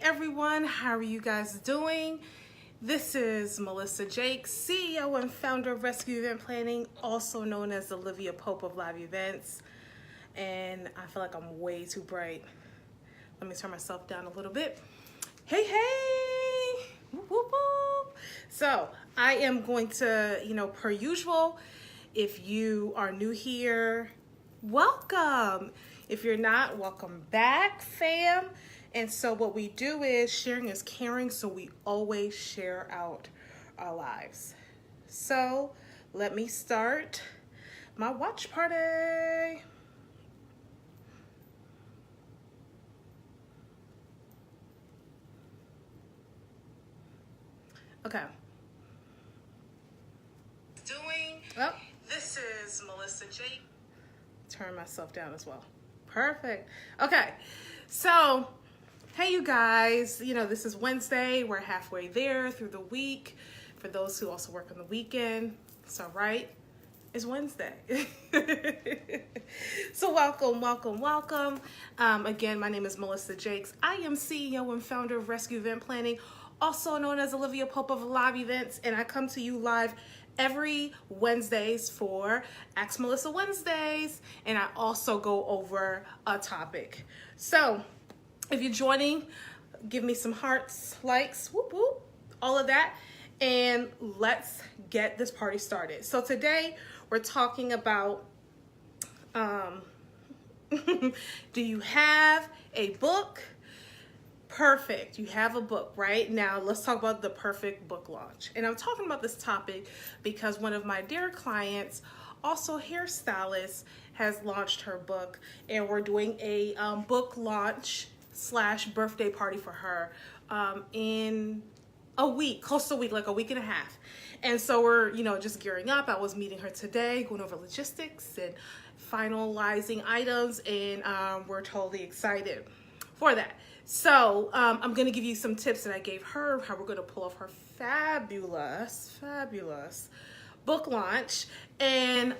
everyone, how are you guys doing? This is Melissa Jakes, CEO and founder of Rescue Event Planning, also known as Olivia Pope of Live Events. And I feel like I'm way too bright. Let me turn myself down a little bit. Hey, hey! Whoop, whoop, whoop. So I am going to, per usual, if you are new here, welcome. If you're not, welcome back, fam. And so what we do is sharing is caring, so we always share out our lives. So let me start my watch party. Okay. This is Melissa Jakes. Turn myself down as well. Perfect. Okay. So, hey you guys, this is Wednesday. We're halfway there through the week. For those who also work on the weekend, it's all right. It's Wednesday. So welcome. Again, my name is Melissa Jakes. I am CEO and founder of Rescue Event Planning, also known as Olivia Pope of Live Events, and I come to you live every Wednesdays for Ask Melissa Wednesdays, and I also go over a topic. So if you're joining, give me some hearts, likes, whoop whoop, all of that, and let's get this party started. So today we're talking about do you have a book? Perfect. You have a book, right? Now let's talk about the perfect book launch. And I'm talking about this topic because one of my dear clients, also hairstylist, has launched her book, and we're doing a book launch / birthday party for her in a week, close to a week, like a week and a half. And so we're, just gearing up. I was meeting her today, going over logistics and finalizing items, and we're totally excited for that. So I'm going to give you some tips that I gave her, how we're going to pull off her fabulous book launch and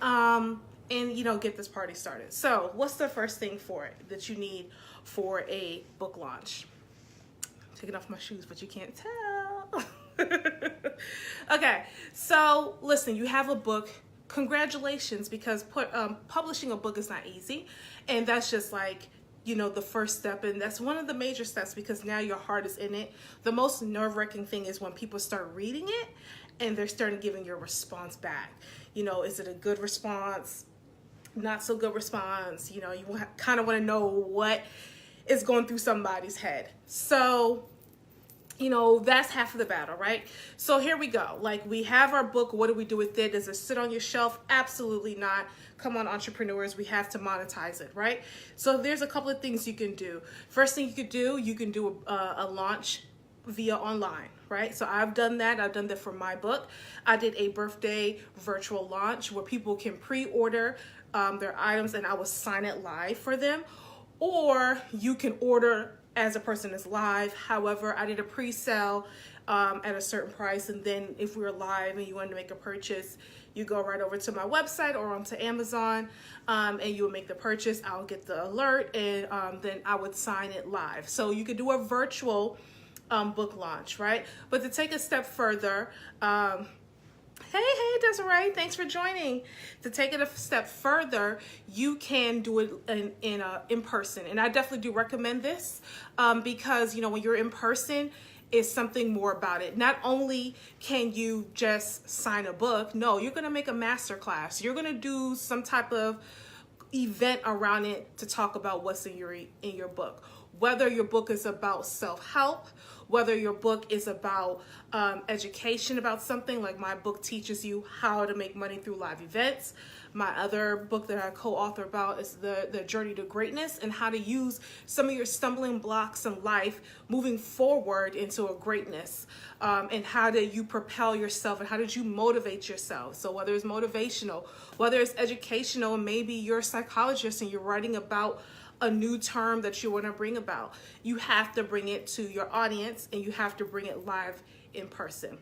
get this party started. So what's the first thing for it that you need for a book launch? I'm taking off my shoes, but you can't tell. Okay, so listen, you have a book. Congratulations, because publishing a book is not easy, and that's just like the first step, and that's one of the major steps because now your heart is in it. The most nerve-wracking thing is when people start reading it and they're starting giving your response back. Is it a good response? Not so good response? You kind of want to know what is going through somebody's head. So that's half of the battle, right? So here we go. Like, we have our book. What do we do with it? Does it sit on your shelf? Absolutely not. Come on, entrepreneurs, we have to monetize it, right? So there's a couple of things you can do. First thing you can do a launch via online, right? So I've done that. I've done that for my book. I did a birthday virtual launch where people can pre-order their items, and I will sign it live for them. Or you can order as a person is live. However, I did a pre-sale at a certain price, and then if we were live and you wanted to make a purchase, you go right over to my website or onto Amazon, and you would make the purchase. I'll get the alert, and then I would sign it live. So you could do a virtual book launch, right? But to take a step further, hey Desiree, thanks for joining. To take it a step further, you can do it in person, and I definitely do recommend this because when you're in person, is something more about it. Not only can you just sign a book, no, you're gonna make a master class. You're gonna do some type of event around it to talk about what's in your book. Whether your book is about self-help, whether your book is about education about something, like my book teaches you how to make money through live events. My other book that I co-author about is the Journey to Greatness, and how to use some of your stumbling blocks in life moving forward into a greatness, and how do you propel yourself, and how did you motivate yourself. So whether it's motivational, whether it's educational, maybe you're a psychologist and you're writing about a new term that you want to bring about, you have to bring it to your audience, and you have to bring it live in person.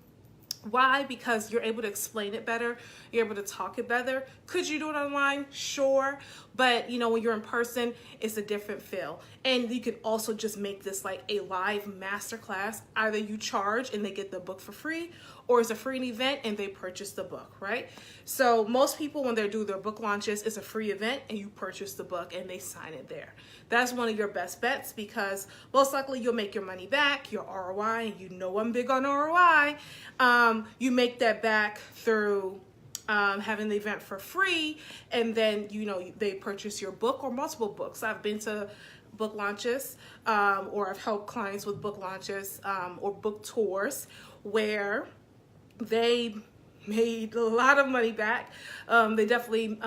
Why? Because you're able to explain it better. You're able to talk it better. Could you do it online? Sure. But you know, when you're in person, it's a different feel. And you can also just make this like a live masterclass. Either you charge and they get the book for free, or it's a free event and they purchase the book, right? So most people, when they do their book launches, it's a free event and you purchase the book and they sign it there. That's one of your best bets, because most likely you'll make your money back, your ROI, and you know I'm big on ROI. You make that back through having the event for free, and then you know they purchase your book or multiple books. I've been to book launches, or I've helped clients with book launches or book tours where they made a lot of money back. They definitely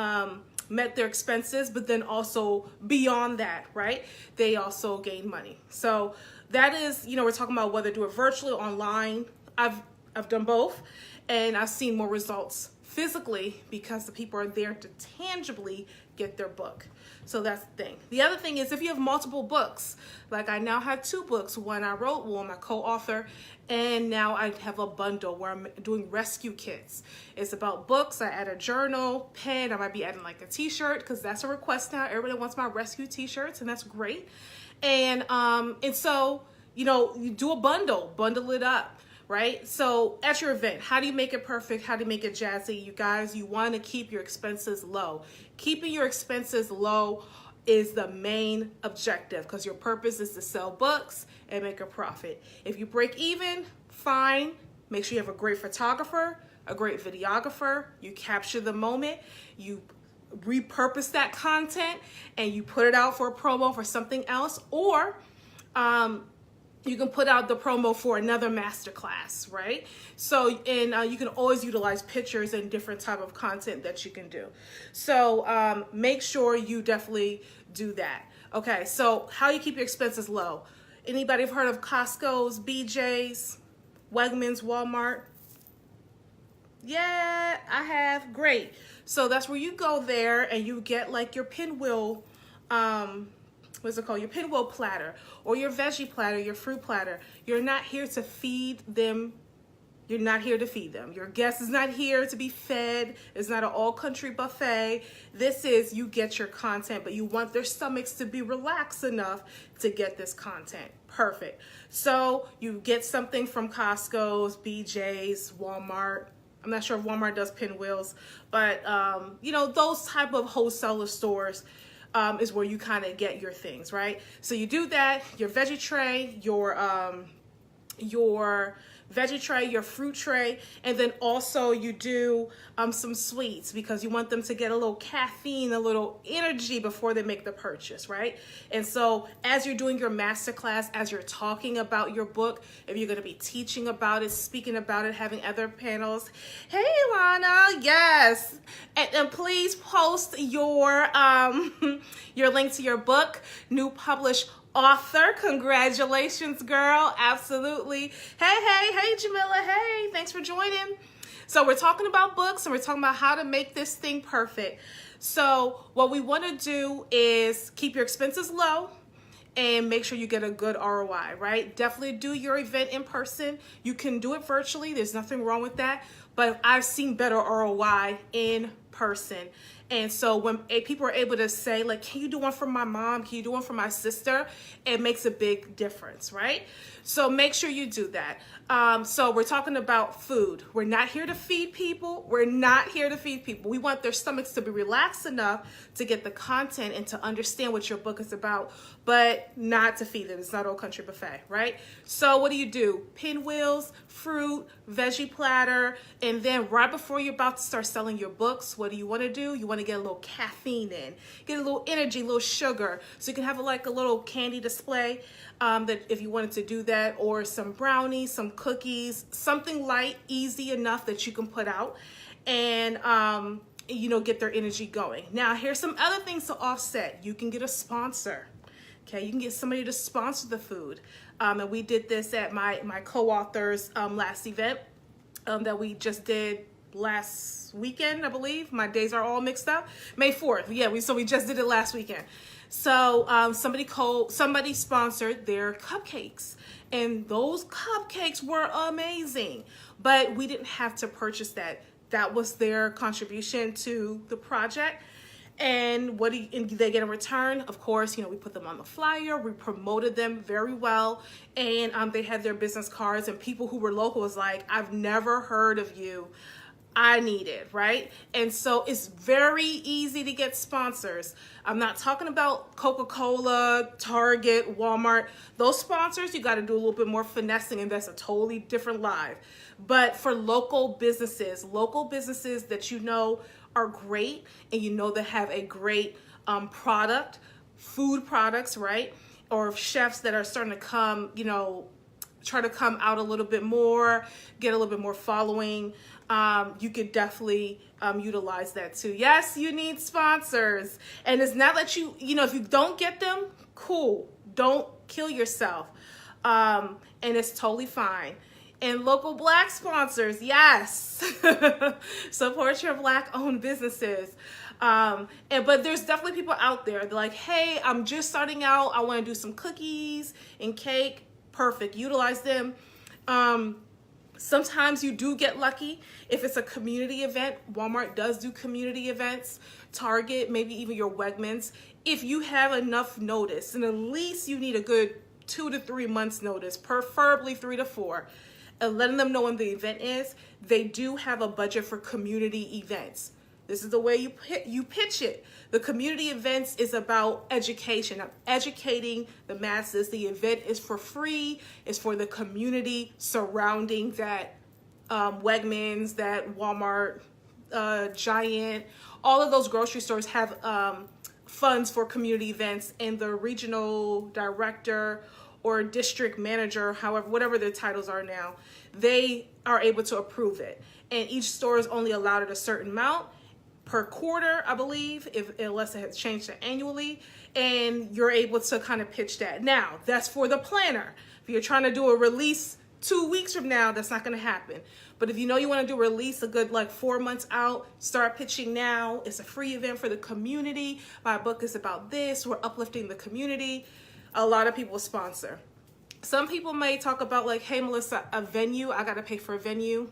met their expenses, but then also beyond that, right? They also gained money. So that is, you know, we're talking about whether do it virtually or online. I've done both, and I've seen more results physically because the people are there to tangibly get their book. So that's the thing. The other thing is, if you have multiple books, like I now have 2 books, one I wrote, one my co-author, and now I have a bundle where I'm doing rescue kits. It's about books. I add a journal, pen. I might be adding like a t-shirt, because that's a request now. Everybody wants my rescue t-shirts, and that's great. And so, you know, you do a bundle it up. Right? So at your event, how do you make it perfect? How do you make it jazzy? You guys, you want to keep your expenses low. Keeping your expenses low is the main objective, because your purpose is to sell books and make a profit. If you break even, fine. Make sure you have a great photographer, a great videographer. You capture the moment. You repurpose that content and you put it out for a promo for something else, or you can put out the promo for another masterclass, right? So, and you can always utilize pictures and different type of content that you can do. So make sure you definitely do that. Okay, so how you keep your expenses low? Anybody have heard of Costco's, BJ's, Wegmans, Walmart? Yeah, I have. Great. So that's where you go there and you get like your pinwheel, what's it called? Your pinwheel platter or your veggie platter, your fruit platter. You're not here to feed them. You're not here to feed them. Your guest is not here to be fed. It's not an all-country buffet. This is, you get your content, but you want their stomachs to be relaxed enough to get this content. Perfect. So you get something from Costco's, BJ's, Walmart. I'm not sure if Walmart does pinwheels, but you know, those type of wholesaler stores is where you kind of get your things, right? So you do that, your veggie tray, your veggie tray, your fruit tray, and then also you do some sweets, because you want them to get a little caffeine, a little energy before they make the purchase, right? And so as you're doing your masterclass, as you're talking about your book, if you're going to be teaching about it, speaking about it, having other panels, hey Lana, yes, and please post your your link to your book, new published author. Congratulations, girl. Absolutely. Hey, Jamila. Hey, thanks for joining. So we're talking about books and we're talking about how to make this thing perfect. So what we want to do is keep your expenses low and make sure you get a good ROI, right? Definitely do your event in person. You can do it virtually. There's nothing wrong with that. But I've seen better ROI in person. And so when people are able to say, like, can you do one for my mom? Can you do one for my sister? It makes a big difference, right? So make sure you do that. So we're talking about food. We're not here to feed people. We're not here to feed people. We want their stomachs to be relaxed enough to get the content and to understand what your book is about, but not to feed them. It's not Old Country Buffet, right? So what do? Pinwheels, fruit, veggie platter, and then right before you're about to start selling your books, what do? You want to get a little caffeine in, get a little energy, a little sugar, so you can have like a little candy display that if you wanted to do that, or some brownies, some cookies, something light, easy enough that you can put out and you know, get their energy going. Now here's some other things to offset. You can get a sponsor. Okay, you can get somebody to sponsor the food. And we did this at my co-author's last event that we just did last weekend, I believe. My days are all mixed up. May 4th. Yeah, we just did it last weekend. So somebody sponsored their cupcakes, and those cupcakes were amazing, but we didn't have to purchase that. That was their contribution to the project. And what do they get in return? Of course, we put them on the flyer, we promoted them very well, and they had their business cards, and people who were local was like, I've never heard of you. I need it, right? And so it's very easy to get sponsors. I'm not talking about Coca-Cola, Target, Walmart. Those sponsors, you got to do a little bit more finessing, and that's a totally different live. But for local businesses that are great, and that have a great product, food products, right? Or chefs that are starting to come, try to come out a little bit more, get a little bit more following. You could definitely utilize that too. Yes, you need sponsors. And it's not that if you don't get them, cool. Don't kill yourself. And it's totally fine. And local Black sponsors, yes. Support your Black-owned businesses. But there's definitely people out there. They're like, hey, I'm just starting out. I want to do some cookies and cake. Perfect. Utilize them. Sometimes you do get lucky. If it's a community event, Walmart does do community events, Target, maybe even your Wegmans. If you have enough notice, and at least you need a good 2 to 3 months notice, preferably 3 to 4, and letting them know when the event is, they do have a budget for community events. This is the way you pitch it. The community events is about education. I'm educating the masses. The event is for free. It's for the community surrounding that Wegmans, that Walmart, Giant. All of those grocery stores have funds for community events, and the regional director or district manager, however, whatever their titles are now, they are able to approve it. And each store is only allowed at a certain amount per quarter, I believe, unless it has changed to annually, and you're able to kind of pitch that. Now, that's for the planner. If you're trying to do a release 2 weeks from now, that's not going to happen. But if you want to do a release a good 4 months out, start pitching now. It's a free event for the community. My book is about this. We're uplifting the community. A lot of people sponsor. Some people may talk about hey, Melissa, a venue, I got to pay for a venue.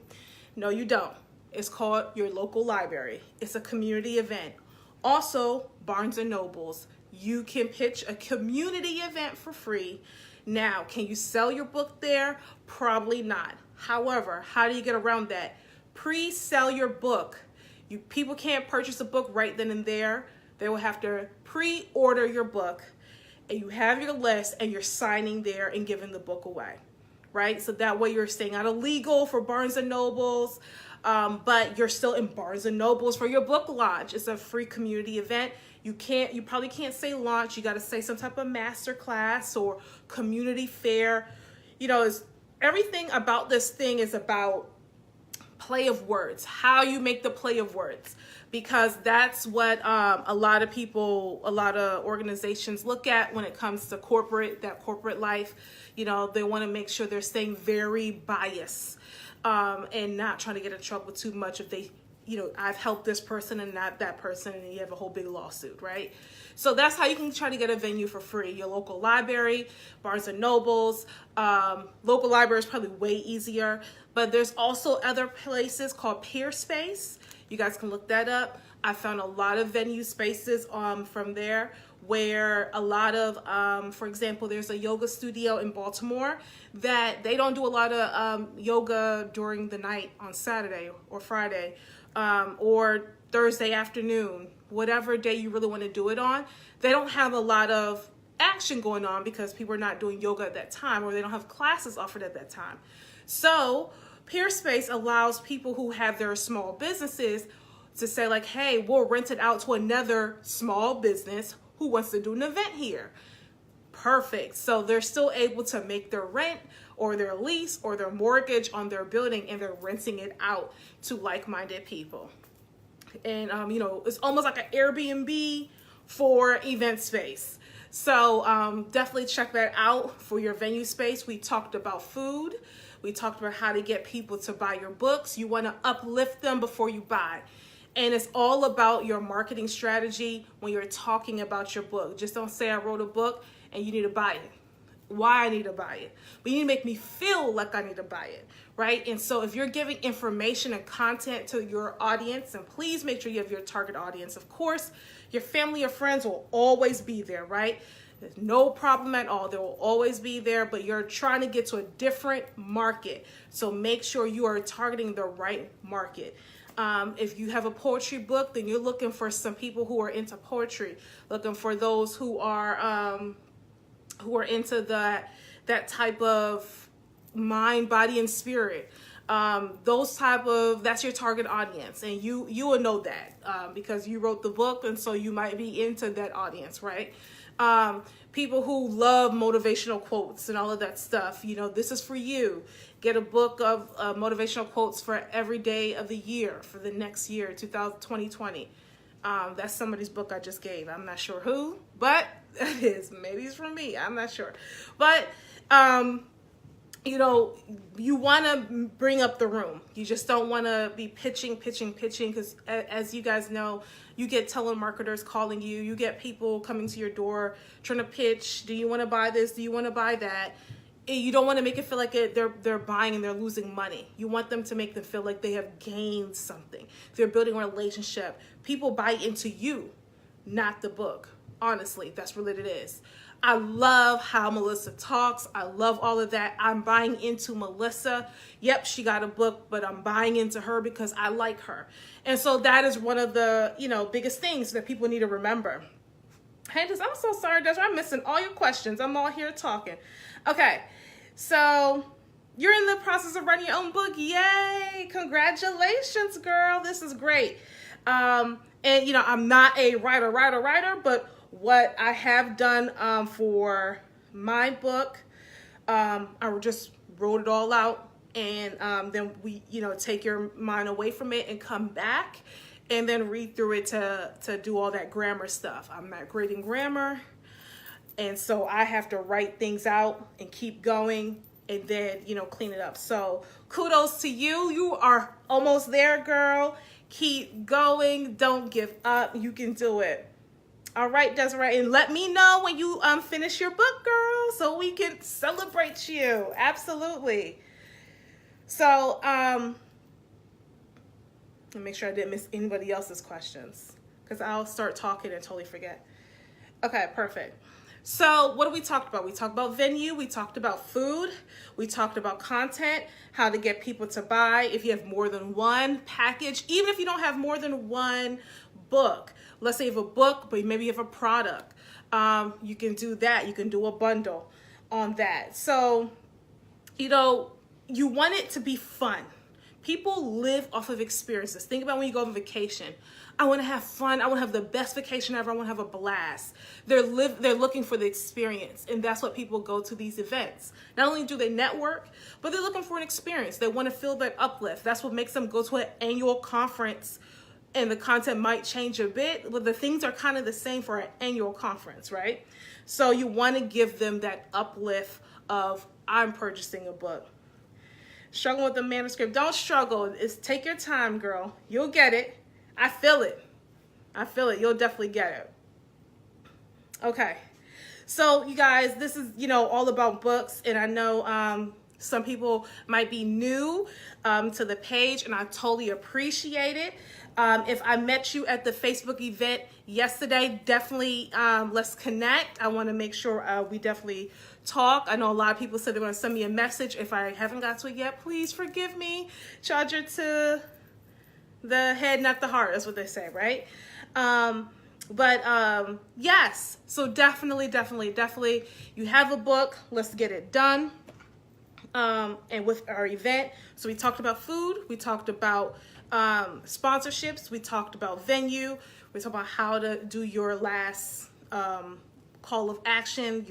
No, you don't. It's called your local library. It's a community event. Also, Barnes & Nobles. You can pitch a community event for free. Now, can you sell your book there? Probably not. However, how do you get around that? Pre-sell your book. People can't purchase a book right then and there. They will have to pre-order your book, and you have your list, and you're signing there and giving the book away, right? So that way you're staying out of legal for Barnes & Nobles. But you're still in Barnes & Nobles for your book launch. It's a free community event. You probably can't say launch. You got to say some type of master class or community fair. Everything about this thing is about play of words, how you make the play of words, because that's what a lot of organizations look at when it comes to corporate life. They want to make sure they're staying very biased. And not trying to get in trouble too much if they, I've helped this person and not that person, and you have a whole big lawsuit, right? So that's how you can try to get a venue for free. Your local library, Barnes & Nobles. Local library is probably way easier, but there's also other places called Peer Space. You guys can look that up. I found a lot of venue spaces from there, where a lot of, for example, there's a yoga studio in Baltimore that they don't do a lot of yoga during the night on Saturday or Friday or Thursday afternoon, whatever day you really want to do it on. They don't have a lot of action going on because people are not doing yoga at that time, or they don't have classes offered at that time. So Peer Space allows people who have their small businesses to say hey, we'll rent it out to another small business who wants to do an event here. Perfect. So they're still able to make their rent or their lease or their mortgage on their building, and they're renting it out to like-minded people. And, it's almost like an Airbnb for event space. So definitely check that out for your venue space. We talked about food. We talked about how to get people to buy your books. You want to uplift them before you buy. And it's all about your marketing strategy when you're talking about your book. Just don't say I wrote a book and you need to buy it. why I need to buy it, but you need to make me feel like I need to buy it, right? And so if you're giving information and content to your audience, and please make sure you have your target audience. Of course, your family or friends will always be there, right? There's no problem at all. They will always be there, but you're trying to get to a different market. So make sure you are targeting the right market. If you have a poetry book, then you're looking for some people who are into poetry, looking for those who are into that type of mind, body, and spirit. That's your target audience, and you will know that because you wrote the book, and so you might be into that audience, right? People who love motivational quotes and all of that stuff, this is for you. Get a book of motivational quotes for every day of the year for the next year, 2020. That's somebody's book I just gave. I'm not sure who, but it is. Maybe it's from me. I'm not sure. But, you want to bring up the room. You just don't want to be pitching, because as you guys know, you get telemarketers calling you. You get people coming to your door trying to pitch. Do you want to buy this? Do you want to buy that? You don't want to make it feel like they're buying and they're losing money. You want them to make them feel like they have gained something. They're building a relationship. People buy into you, not the book. Honestly, that's what it is. I love how Melissa talks. I love all of that. I'm buying into Melissa. Yep, she got a book, but I'm buying into her because I like her. And so that is one of the, biggest things that people need to remember. Hey, I'm so sorry, Desiree. I'm missing all your questions. I'm all here talking. Okay, so you're in the process of writing your own book. Yay! Congratulations, girl. This is great. And, I'm not a writer, but what I have done for my book, I just wrote it all out, and then we, take your mind away from it and come back and then read through it to do all that grammar stuff. I'm not great in grammar, and so I have to write things out and keep going and then, clean it up. So kudos to you. You are almost there, girl. Keep going. Don't give up. You can do it. All right, Desiree, and let me know when you finish your book, girl, so we can celebrate you. Absolutely. So, let me make sure I didn't miss anybody else's questions, because I'll start talking and totally forget. Okay, perfect. So what we talked about? We talked about venue. We talked about food. We talked about content, how to get people to buy. If you have more than one package, even if you don't have more than one book, let's say you have a book, but maybe you have a product. You can do that. You can do a bundle on that. So, you want it to be fun. People live off of experiences. Think about when you go on vacation. I want to have fun. I want to have the best vacation ever. I want to have a blast. They're looking for the experience, and that's what people go to these events. Not only do they network, but they're looking for an experience. They want to feel that uplift. That's what makes them go to an annual conference, and the content might change a bit, but the things are kind of the same for an annual conference, right? So you want to give them that uplift of, I'm purchasing a book. Struggling with the manuscript. Don't struggle. Take your time, girl. You'll get it. I feel it. You'll definitely get it. Okay. So you guys, this is, all about books. And I know some people might be new to the page, and I totally appreciate it. If I met you at the Facebook event yesterday, definitely let's connect. I want to make sure we definitely talk. I know a lot of people said they're going to send me a message. If I haven't got to it yet, please forgive me. Charge it to the head, not the heart. That's what they say, right? Yes. So definitely, you have a book. Let's get it done. And with our event, so we talked about food. We talked about sponsorships. We talked about venue. We talked about how to do your last call of action.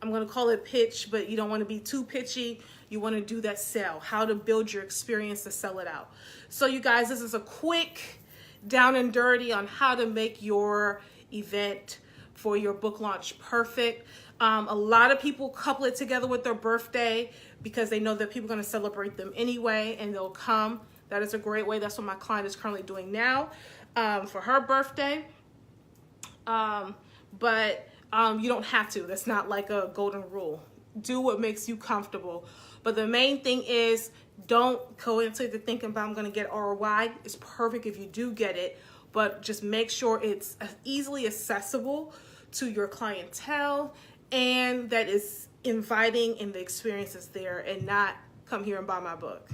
I'm going to call it pitch, but you don't want to be too pitchy. You want to do that sell, how to build your experience to sell it out. So you guys, this is a quick down and dirty on how to make your event for your book launch perfect. A lot of people couple it together with their birthday because they know that people are going to celebrate them anyway, and they'll come. That is a great way. That's what my client is currently doing now for her birthday. But You don't have to. That's not like a golden rule. Do what makes you comfortable. But the main thing is, don't go into the thinking about I'm going to get ROI. It's perfect if you do get it, but just make sure it's easily accessible to your clientele and that is inviting and the experience is there, and not come here and buy my book.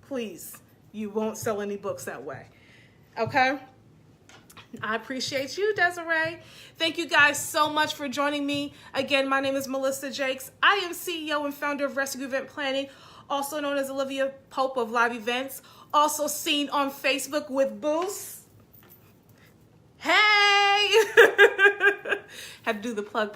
Please, you won't sell any books that way. Okay? I appreciate you, Desiree. Thank you guys so much for joining me. Again, my name is Melissa Jakes. I am CEO and founder of Rescue Event Planning, also known as Olivia Pope of Live Events, also seen on Facebook with Boost. Hey! Had to do the plug.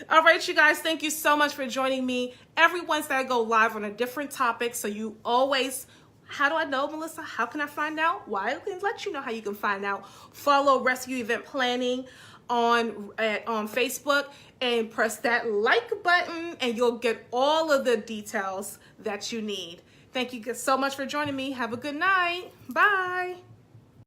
All right, you guys, thank you so much for joining me. Every Wednesday I go live on a different topic, so you always... How do I know, Melissa? How can I find out? Well, I can let you know how you can find out. Follow Rescue Event Planning on Facebook and press that like button and you'll get all of the details that you need. Thank you so much for joining me. Have a good night. Bye.